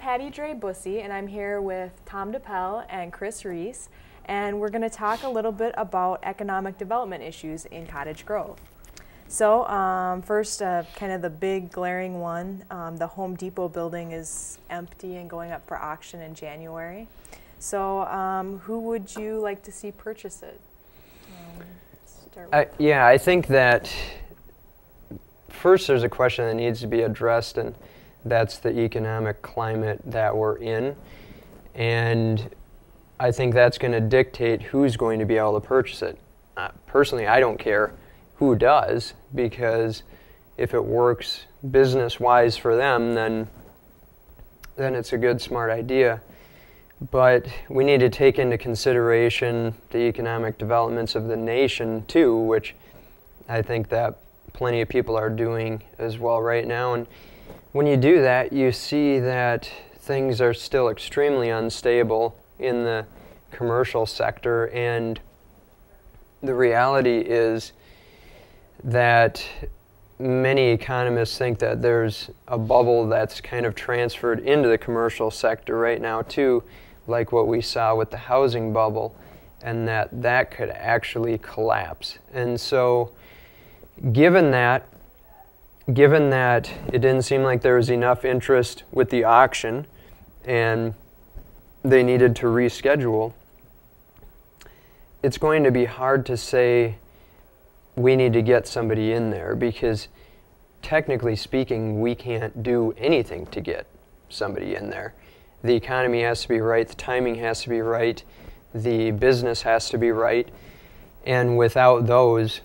Patricia Drey Busse, and I'm here with Tom Dippel and Reese, and we're going to talk a little bit about economic development issues in Cottage Grove. So first, kind of the big glaring one, the Home Depot building is empty and going up for auction in January. So who would you like to see purchase it? Yeah, I think that first there's a question that needs to be addressed, and that's the economic climate that we're in. And I think that's going to dictate who's going to be able to purchase it. Personally, I don't care who does, because if it works business-wise for them, then it's a good, smart idea. But we need to take into consideration the economic developments of the nation too, which I think that plenty of people are doing as well right now. And when you do that, you see that things are still extremely unstable in the commercial sector, and the reality is that many economists think that there's a bubble that's kind of transferred into the commercial sector right now too, like what we saw with the housing bubble, and that could actually collapse. And so given that it didn't seem like there was enough interest with the auction and they needed to reschedule, it's going to be hard to say we need to get somebody in there, because technically speaking, we can't do anything to get somebody in there. The economy has to be right, the timing has to be right, the business has to be right, and without those,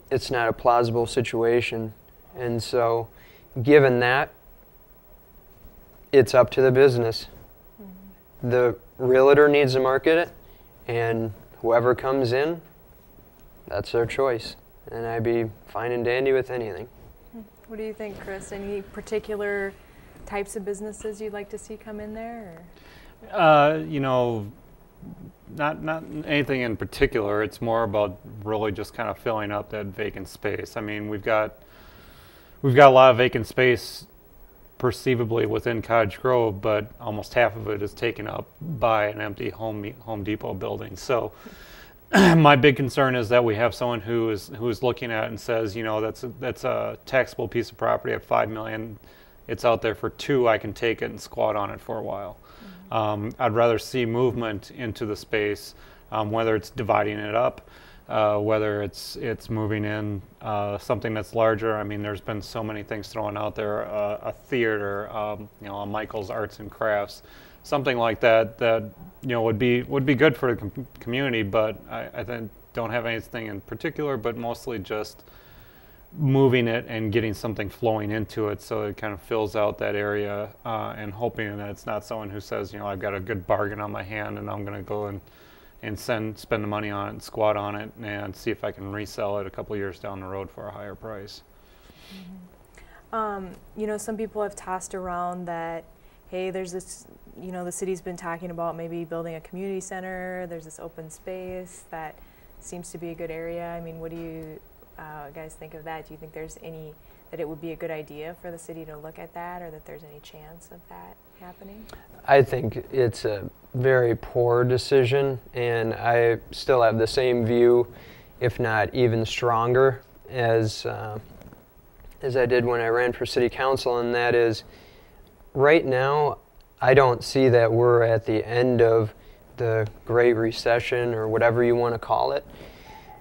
it's not a plausible situation. And so, given that, it's up to the business. Mm-hmm. The realtor needs to market it, and whoever comes in, that's their choice. And I'd be fine and dandy with anything. What do you think, Chris? Any particular types of businesses you'd like to see come in there? You know, not anything in particular. It's more about really just kind of filling up that vacant space. I mean, we've got a lot of vacant space perceivably within Cottage Grove, but almost half of it is taken up by an empty Home Depot building. So my big concern is that we have someone who is looking at it and says, you know, that's a taxable piece of property at $5 million. It's out there for $2 million. I can take it and squat on it for a while. Mm-hmm. I'd rather see movement into the space, whether it's dividing it up, whether it's moving in something that's larger. I mean, there's been so many things thrown out there, a theater, you know, a Michael's Arts and Crafts, something like that you know would be good for the community. But I think don't have anything in particular, but mostly just moving it and getting something flowing into it, so it kind of fills out that area, and hoping that it's not someone who says, you know, I've got a good bargain on my hand and I'm going to go and spend the money on it and squat on it and see if I can resell it a couple of years down the road for a higher price. Mm-hmm. You know, some people have tossed around that, hey, there's this, you know, the city's been talking about maybe building a community center. There's this open space that seems to be a good area. I mean, what do you guys think of that? Do you think there's that it would be a good idea for the city to look at that, or that there's any chance of that happening? I think it's a very poor decision, and I still have the same view, if not even stronger, as I did when I ran for city council, and that is, right now, I don't see that we're at the end of the Great Recession, or whatever you want to call it.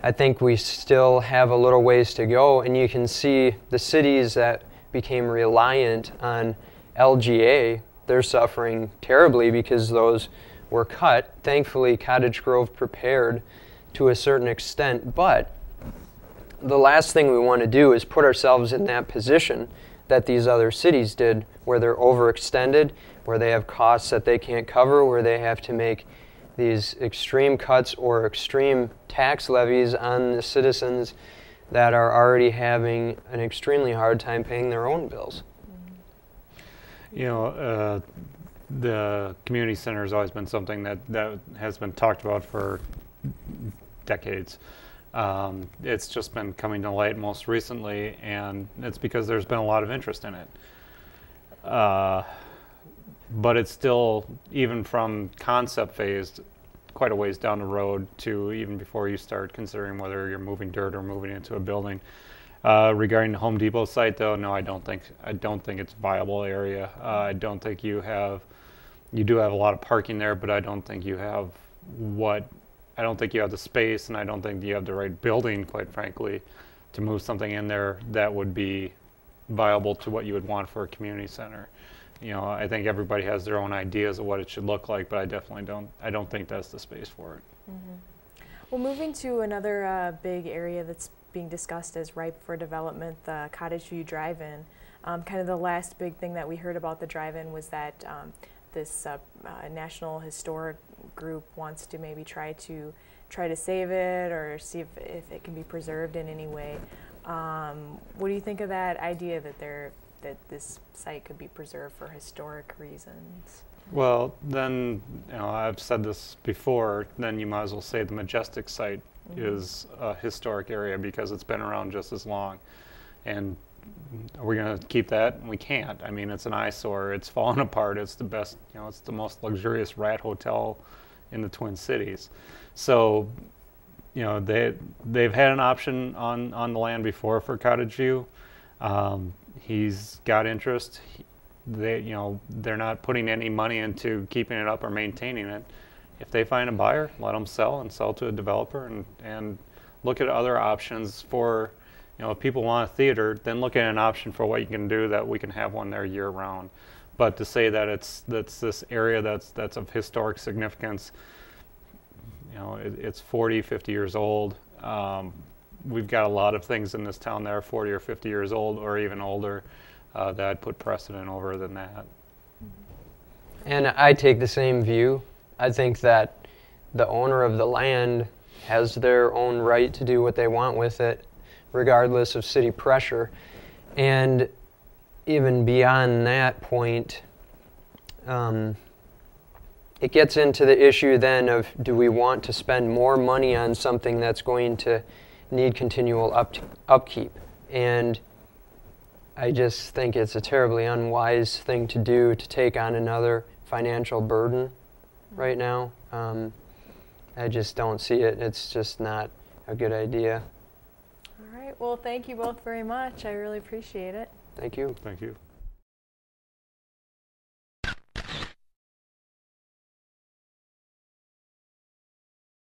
I think we still have a little ways to go, and you can see the cities that became reliant on LGA, they're suffering terribly because those were cut. Thankfully, Cottage Grove prepared to a certain extent, but the last thing we want to do is put ourselves in that position that these other cities did, where they're overextended, where they have costs that they can't cover, where they have to make these extreme cuts or extreme tax levies on the citizens that are already having an extremely hard time paying their own bills. You know, the community center has always been something that has been talked about for decades. It's just been coming to light most recently, and it's because there's been a lot of interest in it. but it's still, even from concept phase, quite a ways down the road to even before you start considering whether you're moving dirt or moving into a building. Regarding the Home Depot site, though, no, I don't think it's a viable area. I don't think you do have a lot of parking there, but I don't think you have the space, and I don't think you have the right building, quite frankly, to move something in there that would be viable to what you would want for a community center. I think everybody has their own ideas of what it should look like, but I don't think that's the space for it. Mm-hmm. Well, moving to another big area that's being discussed as ripe for development, the Cottage View Drive-In. Kind of the last big thing that we heard about the drive-in was that this National Historic Group wants to maybe try to save it or see if it can be preserved in any way. What do you think of that idea that this site could be preserved for historic reasons? Well, then, I've said this before, then you might as well say the Majestic site is a historic area because it's been around just as long. And are we going to keep that? We can't. I mean, it's an eyesore. It's fallen apart. It's the best, it's the most luxurious rat hotel in the Twin Cities. So, they've had an option on the land before for Cottage View. He's got interest. They're not putting any money into keeping it up or maintaining it. If they find a buyer, let them sell to a developer and look at other options for, if people want a theater, then look at an option for what you can do that we can have one there year round. But to say that that's this area that's of historic significance, it's 40, 50 years old. We've got a lot of things in this town that are 40 or 50 years old or even older that I'd put precedent over than that. And I take the same view. I think that the owner of the land has their own right to do what they want with it, regardless of city pressure. And even beyond that point, it gets into the issue then of, do we want to spend more money on something that's going to need continual upkeep? And I just think it's a terribly unwise thing to do, to take on another financial burden right now. I just don't see it. It's just not a good idea. All right. Well, thank you both very much. I really appreciate it. Thank you. Thank you.